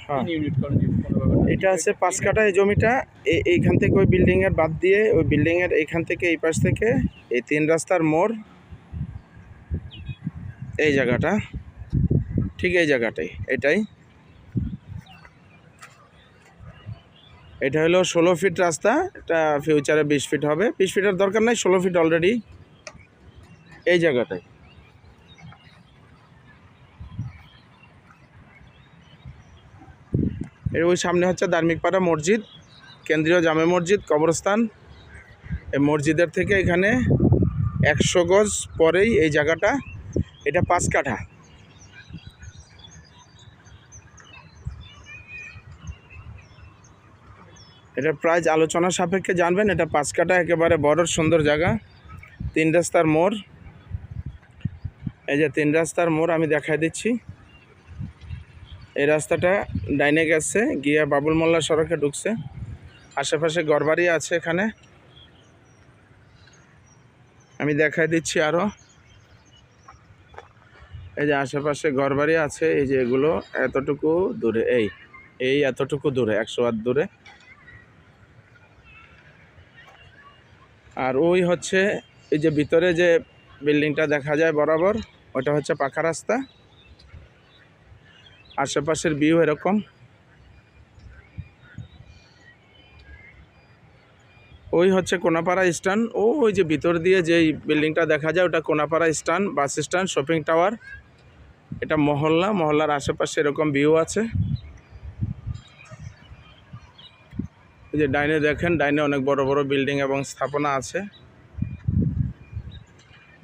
হ্যাঁ, এটা আছে 5 কাঠা এই জমিটা। এইখান থেকে ওই বিল্ডিংয়ের বাদ দিয়ে ওই বিল্ডিংয়ের এইখান থেকে এই পাশ থেকে এই 3 রাস্তার মোড়, এই জায়গাটা, ঠিক এই জায়গাটাই, এটাই। এটা হলো 16 ফিট রাস্তা, এটা ফিউচারে 20 ফিট হবে। 20 ফিটের দরকার নাই, 16 ফিট অলরেডি এই জায়গাটায়। এর ওই সামনে হচ্ছে ধার্মিকপাড়া মসজিদ, কেন্দ্রীয় জামে মসজিদ, কবরস্থান। এই মসজিদের থেকে এখানে 100 গজ পরেই এই জায়গাটা। এটা 5 কাঠা। এটা প্রাইস আলোচনা সাপেক্ষে জানবেন। এটা 5 কাঠা, একেবারে বড় সুন্দর জায়গা। 3 রাস্তার মোড়, এই যে 3 রাস্তার মোড় আমি দেখাই দিচ্ছি। এই রাস্তাটা ডাইনে গেছে গিয়া বাবুল মোল্লা সড়কে ঢুকছে। আশেপাশে ঘরবাড়ি আছে এখানে, আমি দেখাই দিচ্ছি আরও। এই যে আশেপাশে ঘরবাড়ি আছে, এই যে এগুলো এতটুকু দূরে, এই এতটুকু দূরে, 100 হাত দূরে। আর ওই হচ্ছে এই যে ভিতরে যে বিল্ডিংটা দেখা যায় বরাবর, ওটা হচ্ছে পাকা রাস্তা। আশেপাশের ভিউ এরকম। ওই হচ্ছে কোনাপাড়া স্ট্যান্ড। ওই যে ভিতর দিয়ে যেই বিল্ডিংটা দেখা যায় ওটা Konapara stand, bus stand, shopping tower. এটা মহল্লার আশেপাশে এরকম ভিউ আছে। এই যে ডাইনে দেখেন, ডাইনে অনেক বড় বড় বিল্ডিং এবং স্থাপনা আছে।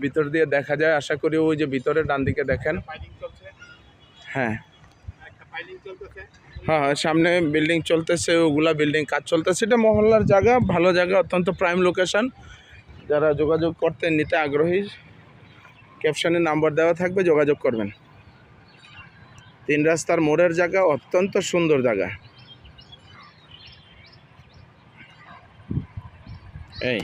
ভিতর দিয়ে দেখা যায়, আশা করি ওই যে ভিতরে ডান দিকে দেখেন। হ্যাঁ হ্যাঁ, সামনে বিল্ডিং চলতেছে, ওগুলা বিল্ডিং কাজ চলতেছে। এটা মহল্লার জায়গা, ভালো জায়গা, অত্যন্ত প্রাইম লোকেশন। যারা যোগাযোগ করতে নিতে আগ্রহী, ক্যাপশনে নাম্বার দেওয়া থাকবে, যোগাযোগ করবেন। 3 রাস্তার মোড়ের জায়গা, অত্যন্ত সুন্দর জায়গা। এই